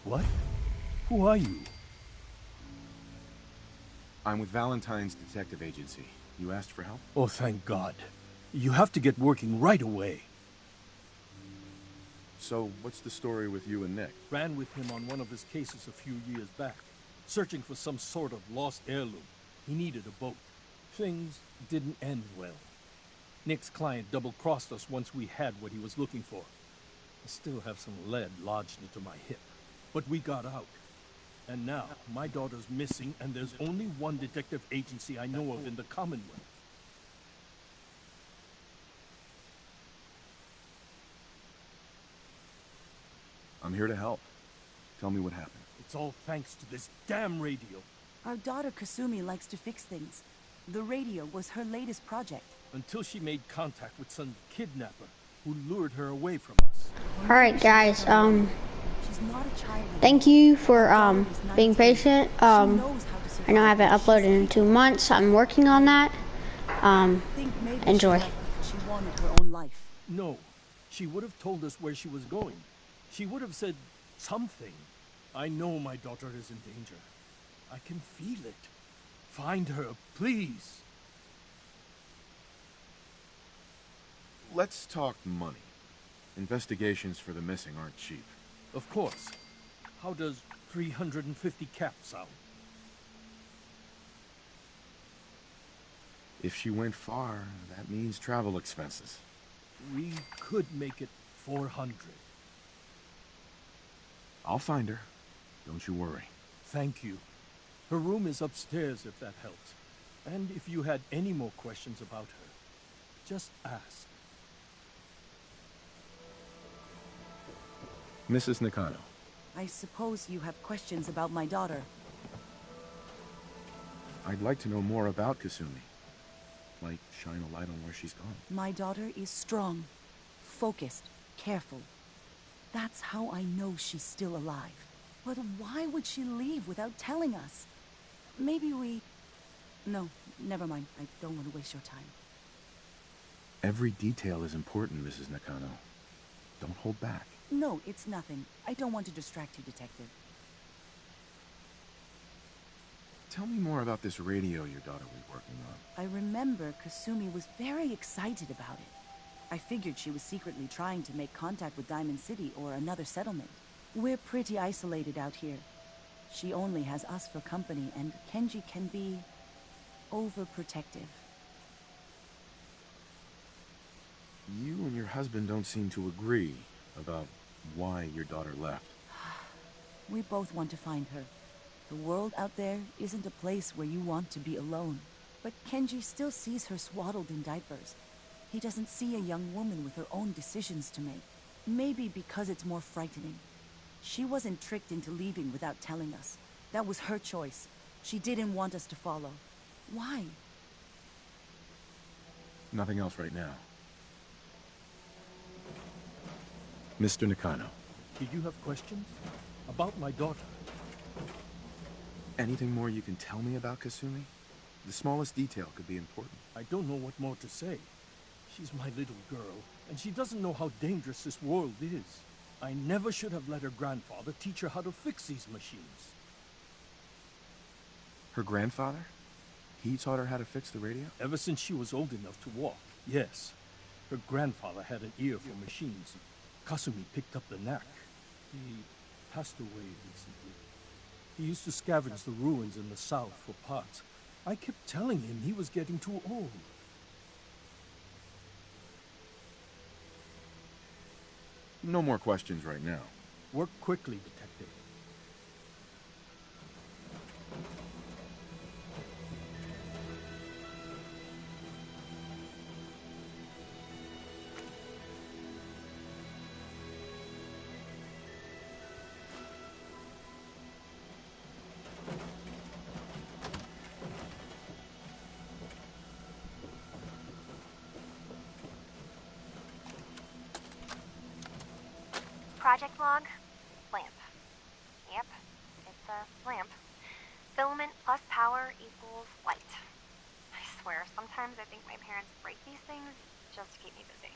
What? Who are you? I'm with Valentine's Detective Agency. You asked for help? Oh, thank God. You have to get working right away. So, what's the story with you and Nick? Ran with him on one of his cases a few years back, searching for some sort of lost heirloom. He needed a boat. Things didn't end well. Nick's client double-crossed us once we had what he was looking for. I still have some lead lodged into my hip. But we got out. And now, my daughter's missing, and there's only one detective agency I know of in the Commonwealth. I'm here to help. Tell me what happened. It's all thanks to this damn radio. Our daughter Kasumi likes to fix things. The radio was her latest project. Until she made contact with some kidnapper who lured her away from us. Alright guys, She's not a child. thank you for being patient. I know I haven't uploaded in 2 months. I'm working on that. Enjoy. She wanted her own life. No, she would have told us where she was going. She would have said something. I know my daughter is in danger. I can feel it. Find her, please. Let's talk money. Investigations for the missing aren't cheap. Of course. How does 350 cap sound? If she went far, that means travel expenses. We could make it 400. I'll find her. Don't you worry. Thank you. Her room is upstairs if that helps. And if you had any more questions about her, just ask. Mrs. Nakano. I suppose you have questions about my daughter. I'd like to know more about Kasumi. Like, shine a light on where she's gone. My daughter is strong, focused, careful. That's how I know she's still alive. But why would she leave without telling us? Maybe we... No, never mind. I don't want to waste your time. Every detail is important, Mrs. Nakano. Don't hold back. No, it's nothing. I don't want to distract you, Detective. Tell me more about this radio your daughter was working on. I remember Kasumi was very excited about it. I figured she was secretly trying to make contact with Diamond City or another settlement. We're pretty isolated out here. She only has us for company, and Kenji can be overprotective. You and your husband don't seem to agree about why your daughter left. We both want to find her. The world out there isn't a place where you want to be alone. But Kenji still sees her swaddled in diapers. He doesn't see a young woman with her own decisions to make. Maybe because it's more frightening. She wasn't tricked into leaving without telling us. That was her choice. She didn't want us to follow. Why? Nothing else right now. Mr. Nakano. Did you have questions? About my daughter? Anything more you can tell me about Kasumi? The smallest detail could be important. I don't know what more to say. She's my little girl, and she doesn't know how dangerous this world is. I never should have let her grandfather teach her how to fix these machines. Her grandfather? He taught her how to fix the radio? Ever since she was old enough to walk, yes. Her grandfather had an ear for machines. Kasumi picked up the knack. He passed away recently. He used to scavenge the ruins in the south for parts. I kept telling him he was getting too old. No more questions right now. Work quickly, Detective. Project log, lamp. Yep, it's a lamp. Filament plus power equals light. I swear, sometimes I think my parents break these things just to keep me busy.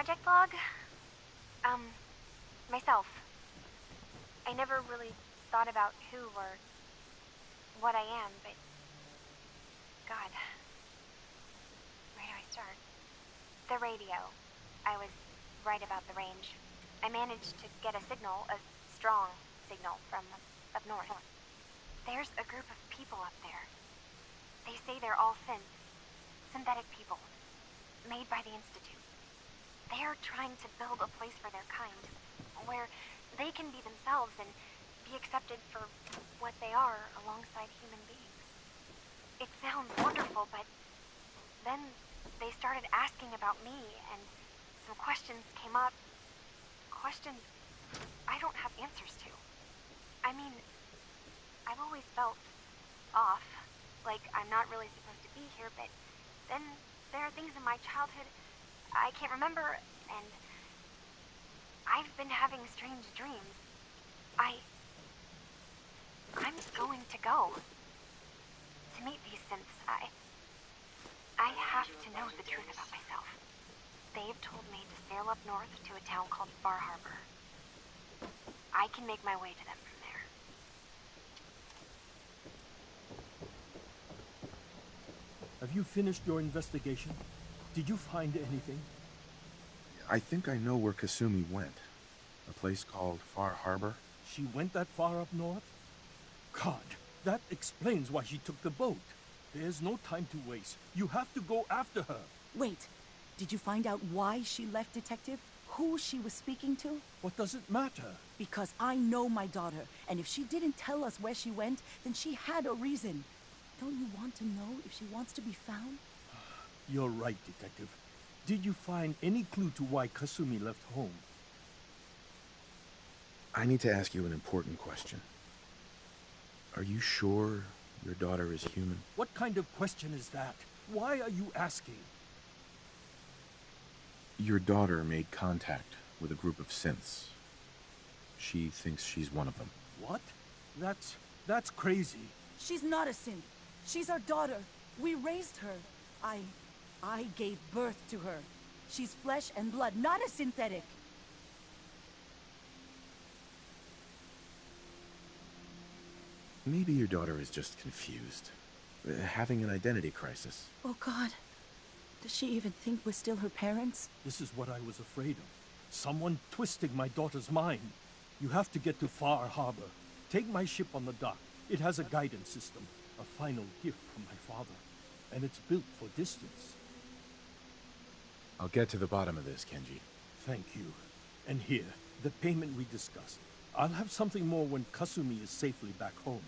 project log? Myself. I never really thought about who or what I am, but God, where do I start? The radio. I was right about the range. I managed to get a signal, a strong signal from up north. There's a group of people up there. They say they're all synthetic people, made by the Institute. They're trying to build a place for their kind, where they can be themselves and be accepted for what they are alongside human beings. It sounds wonderful, but then they started asking about me, and some questions came up. Questions I don't have answers to. I mean, I've always felt off, like I'm not really supposed to be here, but then there are things in my childhood I can't remember, and I've been having strange dreams. I'm going to go to meet these synths. I have to know the truth about myself. They've told me to sail up north to a town called Far Harbor. I can make my way to them from there. Have you finished your investigation? Did you find anything? I think I know where Kasumi went. A place called Far Harbor. She went that far up north? God, that explains why she took the boat. There's no time to waste. You have to go after her. Wait, did you find out why she left, Detective? Who she was speaking to? What does it matter? Because I know my daughter, and if she didn't tell us where she went, then she had a reason. Don't you want to know if she wants to be found? You're right, Detective. Did you find any clue to why Kasumi left home? I need to ask you an important question. Are you sure your daughter is human? What kind of question is that? Why are you asking? Your daughter made contact with a group of synths. She thinks she's one of them. What? That's crazy. She's not a synth. She's our daughter. We raised her. I gave birth to her. She's flesh and blood, not a synthetic. Maybe your daughter is just confused. Having an identity crisis. Oh, God. Does she even think we're still her parents? This is what I was afraid of. Someone twisting my daughter's mind. You have to get to Far Harbor. Take my ship on the dock. It has a guidance system. A final gift from my father. And it's built for distance. I'll get to the bottom of this, Kenji. Thank you. And here, the payment we discussed. I'll have something more when Kasumi is safely back home.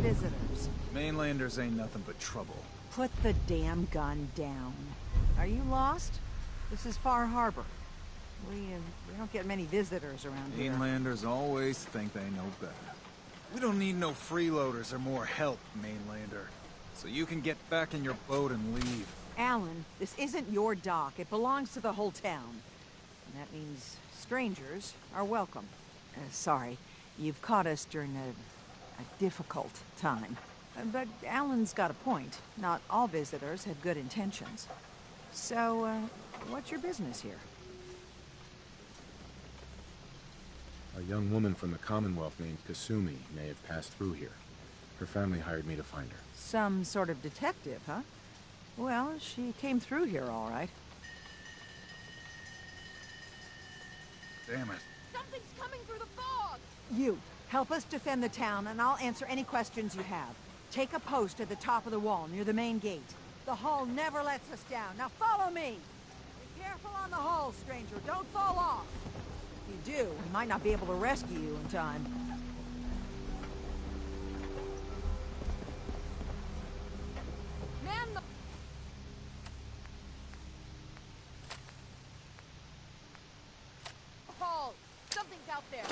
visitors. Mainlanders ain't nothing but trouble. Put the damn gun down. Are you lost? This is Far Harbor. We don't get many visitors around here. Mainlanders always think they know better. We don't need no freeloaders or more help, Mainlander. So you can get back in your boat and leave. Alan, this isn't your dock. It belongs to the whole town. And that means strangers are welcome. Sorry, you've caught us during a difficult time. But Alan's got a point. Not all visitors have good intentions. So, what's your business here? A young woman from the Commonwealth named Kasumi may have passed through here. Her family hired me to find her. Some sort of detective, huh? Well, she came through here all right. Damn it. Something's coming through the fog! You, help us defend the town, and I'll answer any questions you have. Take a post at the top of the wall, near the main gate. The hull never lets us down. Now follow me! Be careful on the hull, stranger. Don't fall off! If you do, we might not be able to rescue you in time. Man, the... Paul, something's out there.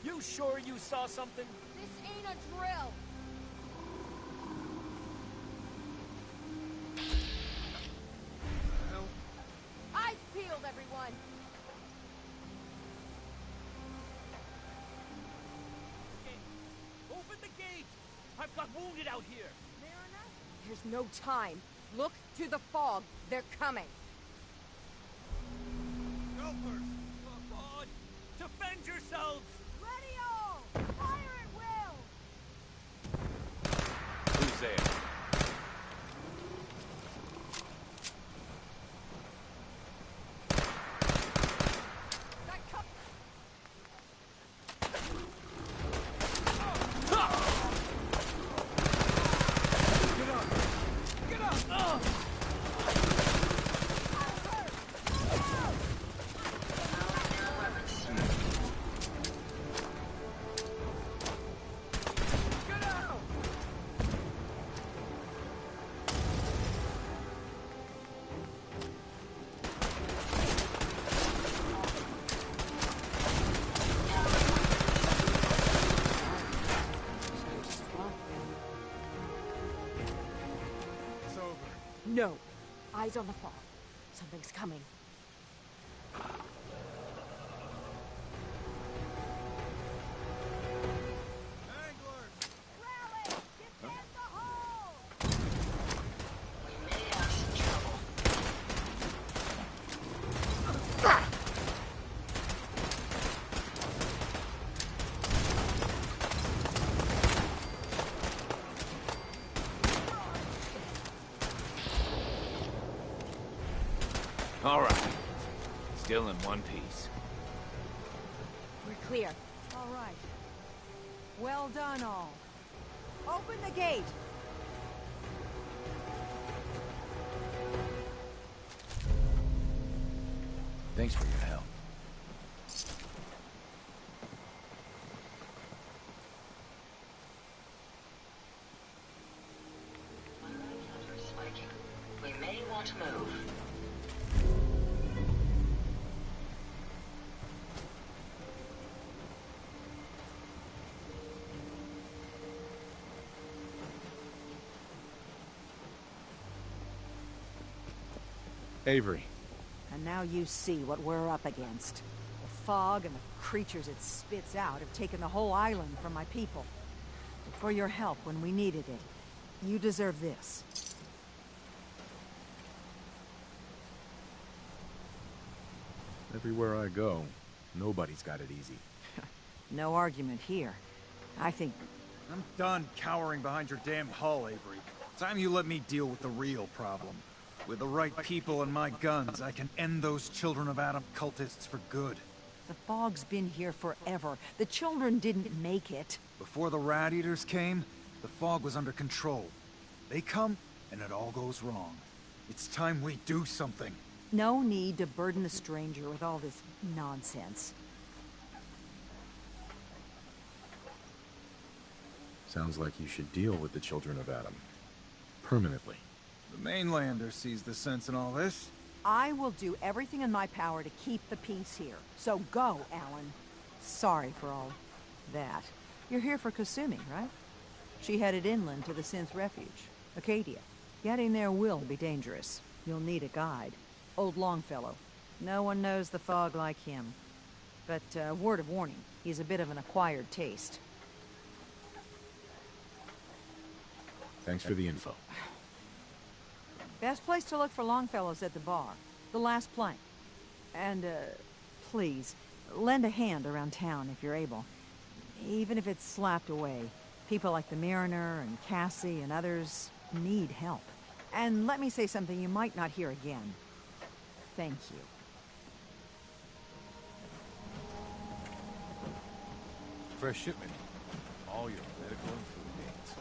You sure you saw something? This ain't a drill. Eyes peeled, everyone. Open the gate! I've got wounded out here! Mariner? There's no time. Look to the fog. They're coming. Helpers! Come on! Defend yourselves! Ready-o! Fire at will! Who's there? No. Eyes on the fog. Something's coming. All right. Still in one piece. We're clear. All right. Well done, all. Open the gate! Thanks for your help. We may want to move. Avery. And now you see what we're up against. The fog and the creatures it spits out have taken the whole island from my people. But for your help when we needed it, you deserve this. Everywhere I go, nobody's got it easy. No argument here. I think... I'm done cowering behind your damn hull, Avery. Time you let me deal with the real problem. With the right people and my guns, I can end those Children of Adam cultists for good. The fog's been here forever. The children didn't make it. Before the Rat Eaters came, the fog was under control. They come, and it all goes wrong. It's time we do something. No need to burden the stranger with all this nonsense. Sounds like you should deal with the Children of Adam. Permanently. The mainlander sees the sense in all this. I will do everything in my power to keep the peace here. So go, Alan. Sorry for all that. You're here for Kasumi, right? She headed inland to the Synth Refuge, Acadia. Getting there will be dangerous. You'll need a guide. Old Longfellow. No one knows the fog like him. But, word of warning, he's a bit of an acquired taste. Thanks for the info. Best place to look for Longfellow's at the bar. The last plank. And, please, lend a hand around town if you're able. Even if it's slapped away. People like the Mariner and Cassie and others need help. And let me say something you might not hear again. Thank you. Fresh shipment. All your medical and food needs.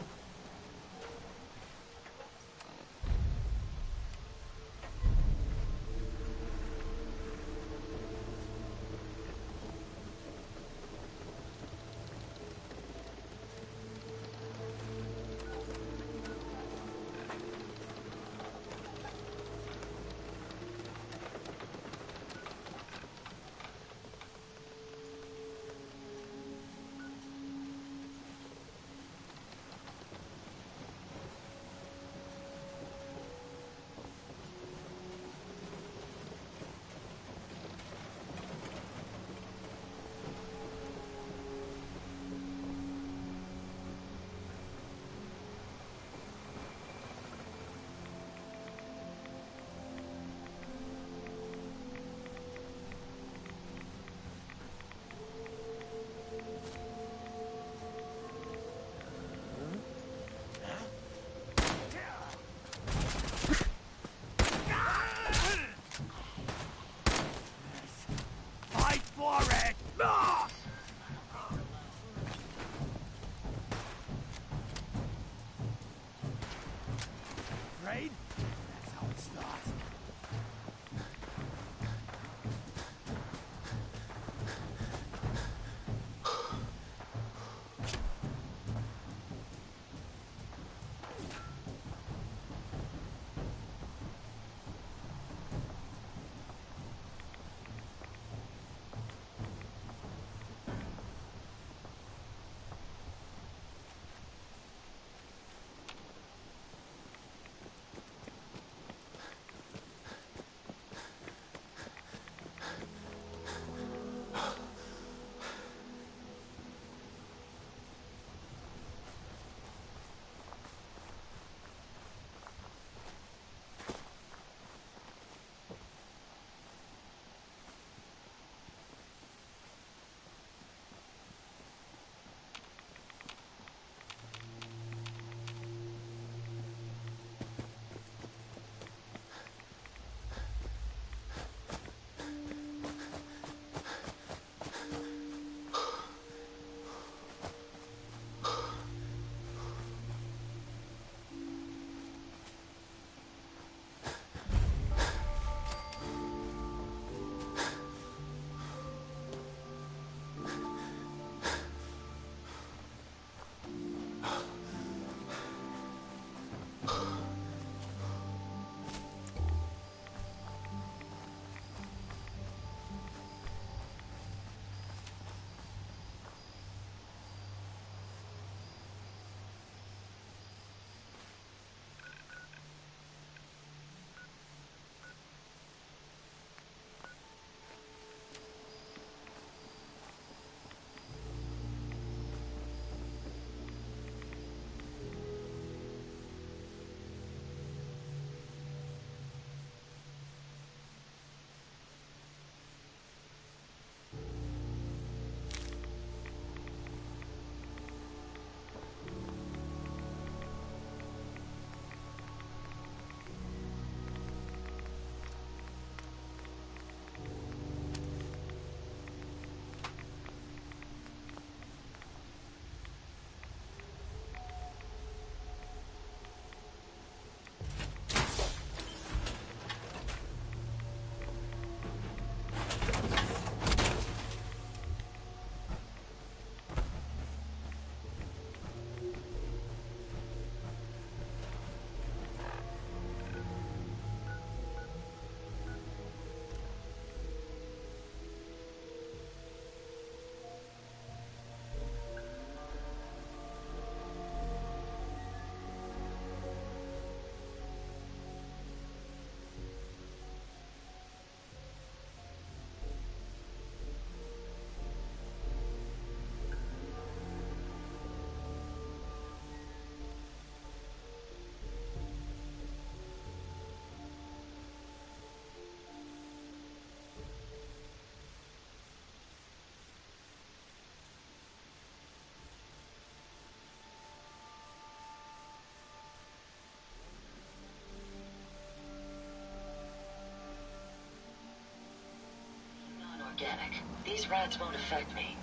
panic. These rats won't affect me.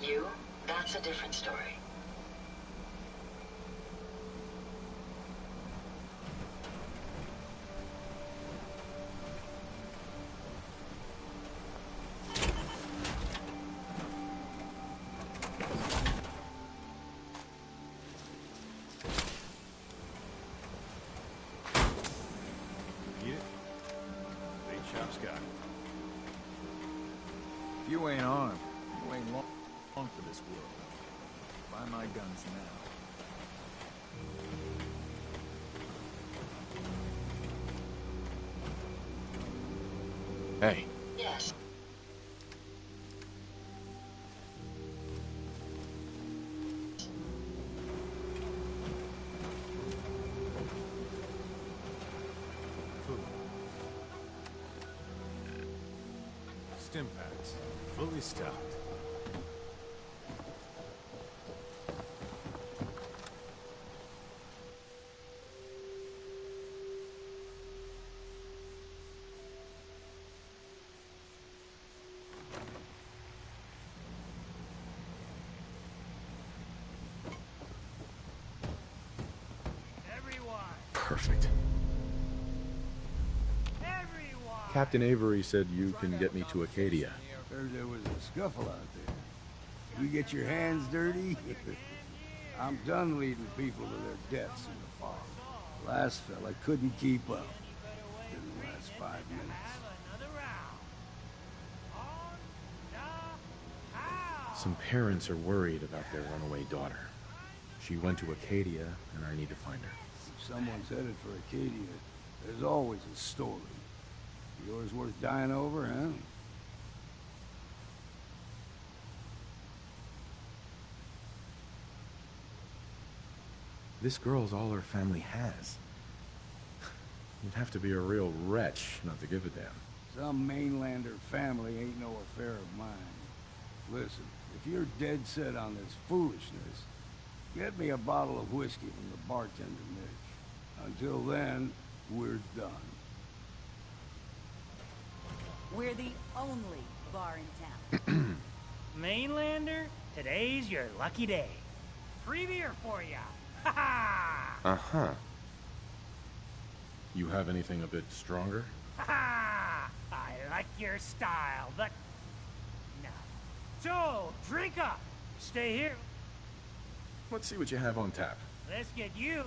You? That's a different story. Eat it? Bait shop's got it. If you ain't armed, you ain't long for this world. Buy my guns now. Hey, Yes. Food. Stim packs. Fully stocked. perfect. Captain Avery said you can get me to Acadia. Heard there was a scuffle out there. You get your hands dirty? I'm done leading people to their deaths in the fog. Last fella couldn't keep up. Didn't last 5 minutes. Some parents are worried about their runaway daughter. She went to Acadia, and I need to find her. If someone's headed for Acadia, there's always a story. Yours worth dying over, huh? This girl's all her family has. You'd have to be a real wretch not to give a damn. Some mainlander family ain't no affair of mine. Listen, if you're dead set on this foolishness, get me a bottle of whiskey from the bartender, Mitch. Until then, we're done. We're the only bar in town. Mainlander, today's your lucky day. Free beer for ya. Ha ha! Uh-huh. You have anything a bit stronger? Ha ha! I like your style, but no. So, drink up. Stay here. Let's see what you have on tap. Let's get you.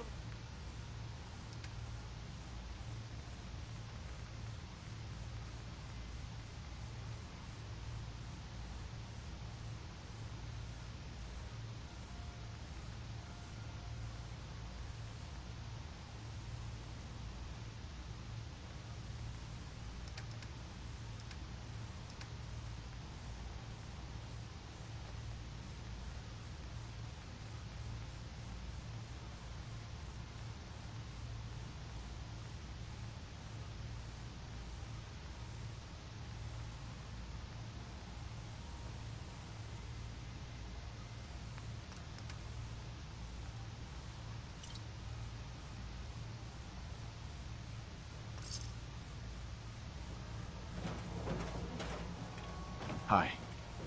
Hi.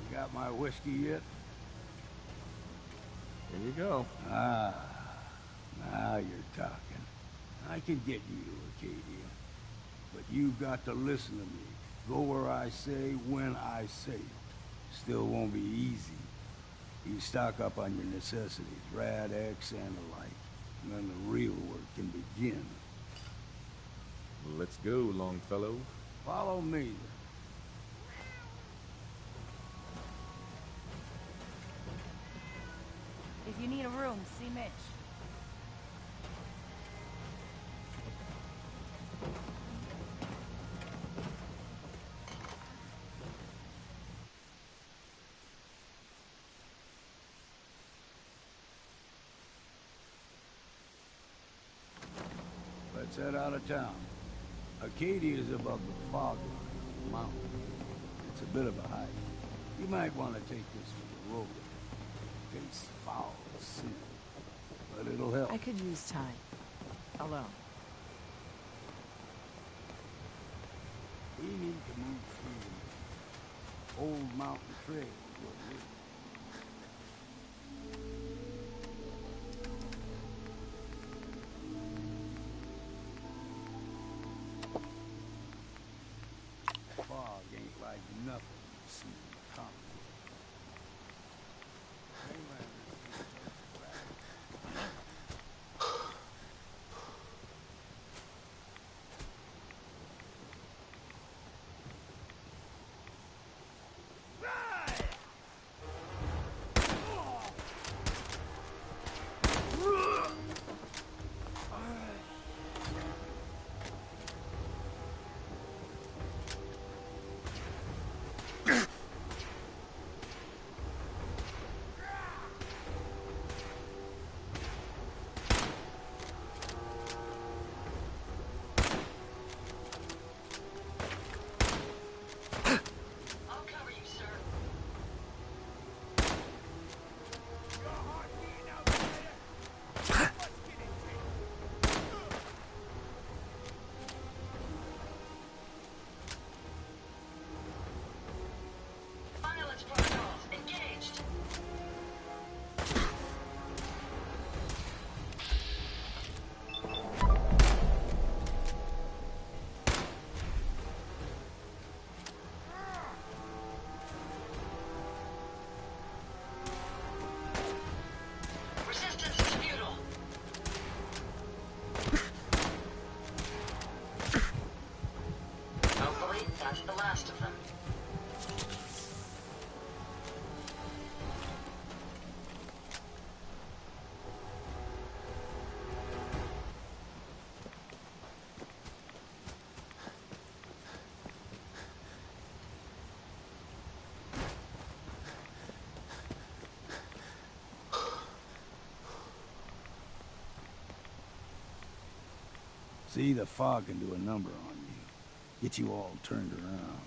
You got my whiskey yet? Here you go. Ah, now you're talking. I can get you to Acadia. But you've got to listen to me. Go where I say, when I say it. Still won't be easy. You stock up on your necessities, Rad-X and the like. And then the real work can begin. Let's go, Longfellow. Follow me. If you need a room, see Mitch. Let's head out of town. Acadia is above the fog line of the mountain. It's a bit of a hike. You might want to take this to the road. Tastes foul as sin, but it'll help. I could use time. Alone. We need to move through. Old Mountain Trail is what it is. Fog ain't like nothing you see in the comic See, the fog can do a number on you. Get you all turned around.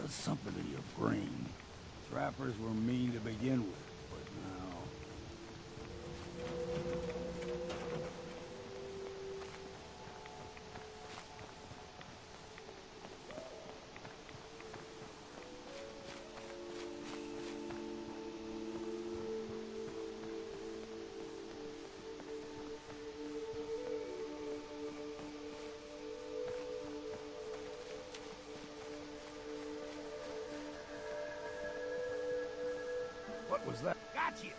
Does something to your brain. Trappers were mean to begin with, but now... What was that? Got you!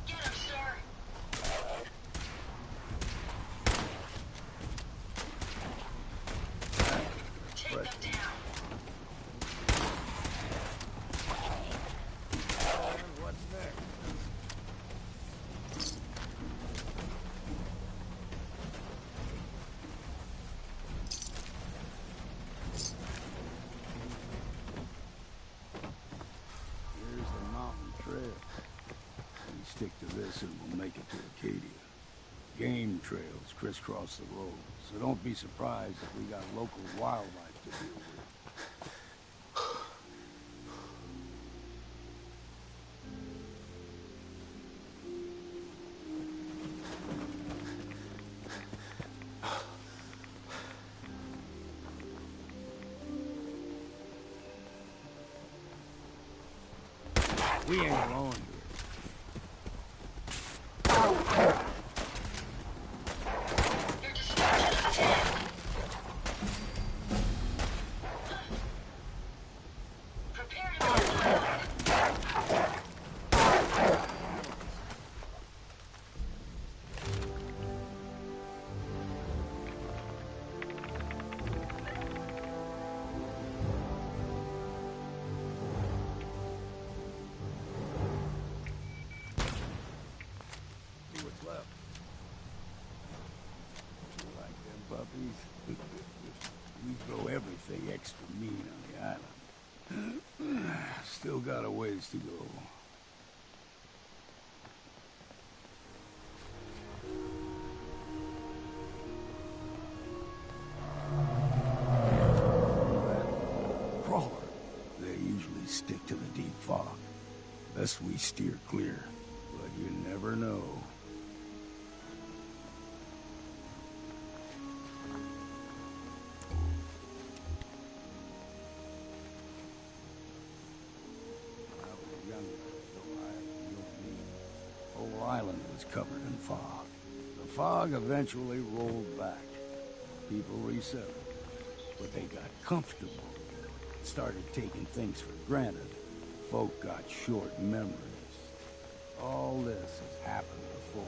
Get him, sir! Take them down! What's next? Stick to this and we'll make it to Acadia. Game trails crisscross the road, so don't be surprised if we got local wildlife to deal with. We ain't alone here. We throw everything extra mean on the island. Still got a ways to go. Crawler. They usually stick to the deep fog. Best we steer clear, but you never know. covered in fog. The fog eventually rolled back. People resettled, but they got comfortable. Started taking things for granted. Folk got short memories. All this has happened before.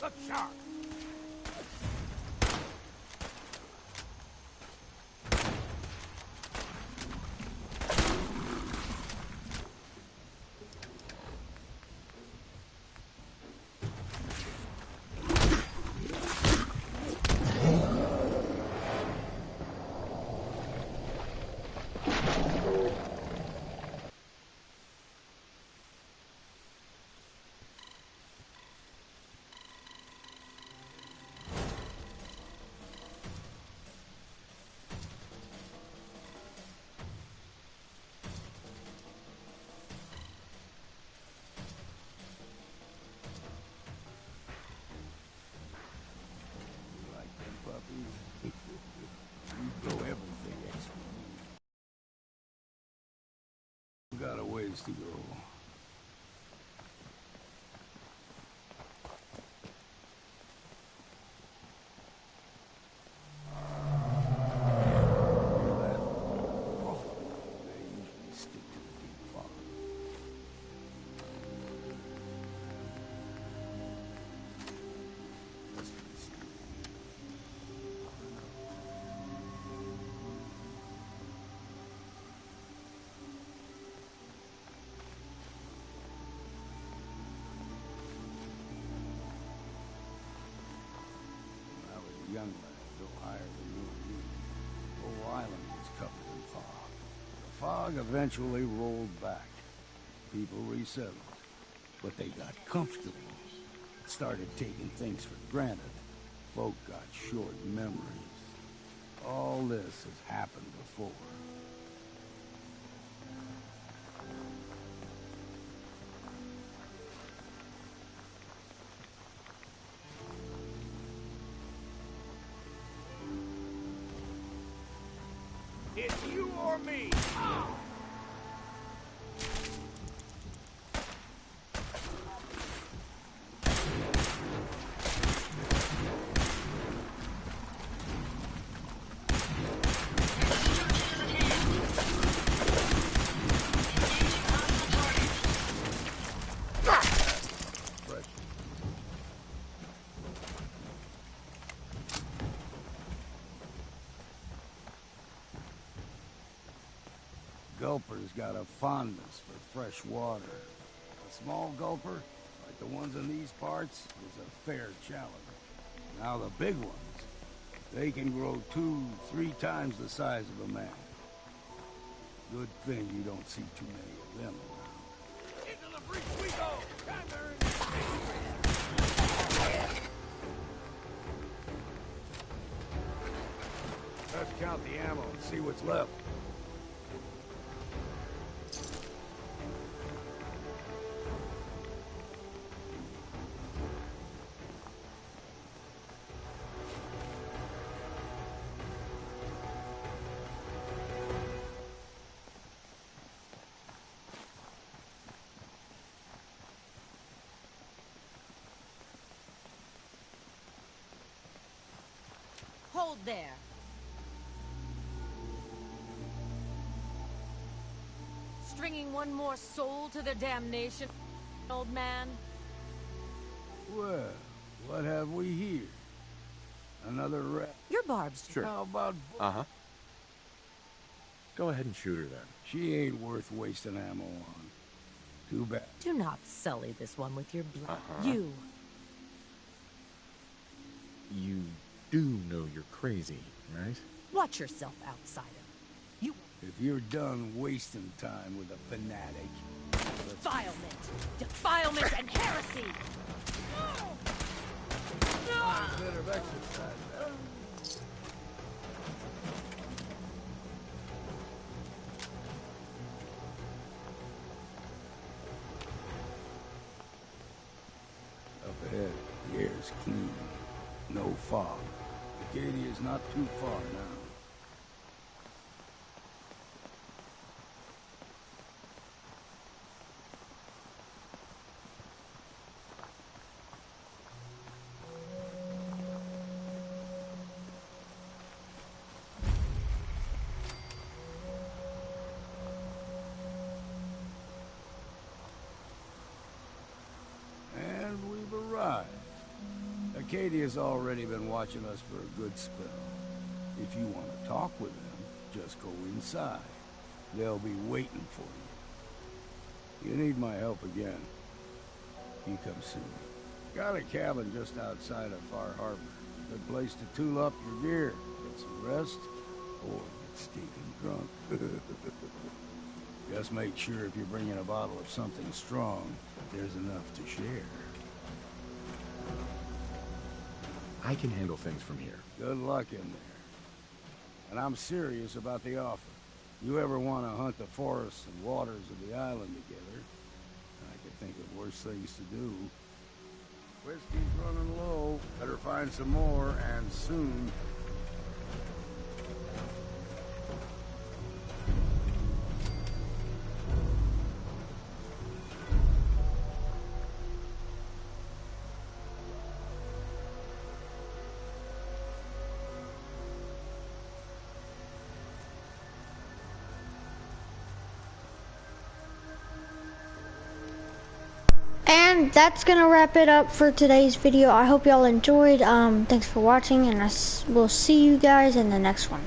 Look sharp! Got a ways to go. Young lad, go higher than you and me. The whole island was covered in fog. The fog eventually rolled back. People resettled, but they got comfortable. Started taking things for granted. Folk got short memories. All this has happened before. It's you or me! Gulper's got a fondness for fresh water. A small gulper, like the ones in these parts, is a fair challenge. Now the big ones, they can grow 2-3 times the size of a man. Good thing you don't see too many of them around. Into the breach we go! Let's count the ammo and see what's left. Hold there. Stringing one more soul to their damnation, old man? Well, what have we here? Another rat. Your barbs. Sure. How about... Uh-huh. Go ahead and shoot her then. She ain't worth wasting ammo on. Too bad. Do not sully this one with your blood. Uh-huh. You do know you're crazy, right? Watch yourself, outsider. You... If you're done wasting time with a fanatic... Defilement! Defilement and heresy! A bit of exercise, then. No fog. Acadia's not too far now. Acadia's already been watching us for a good spell. If you want to talk with them, just go inside. They'll be waiting for you. You need my help again, you come see me. Got a cabin just outside of Far Harbor. Good place to tool up your gear, get some rest, or get stinking drunk. Just make sure if you're bringing a bottle of something strong, there's enough to share. I can handle things from here. Good luck in there. And I'm serious about the offer. You ever want to hunt the forests and waters of the island together, I could think of worse things to do. Whiskey's running low. Better find some more, and soon. And that's gonna wrap it up for today's video. I hope y'all enjoyed. Thanks for watching, and we'll see you guys in the next one.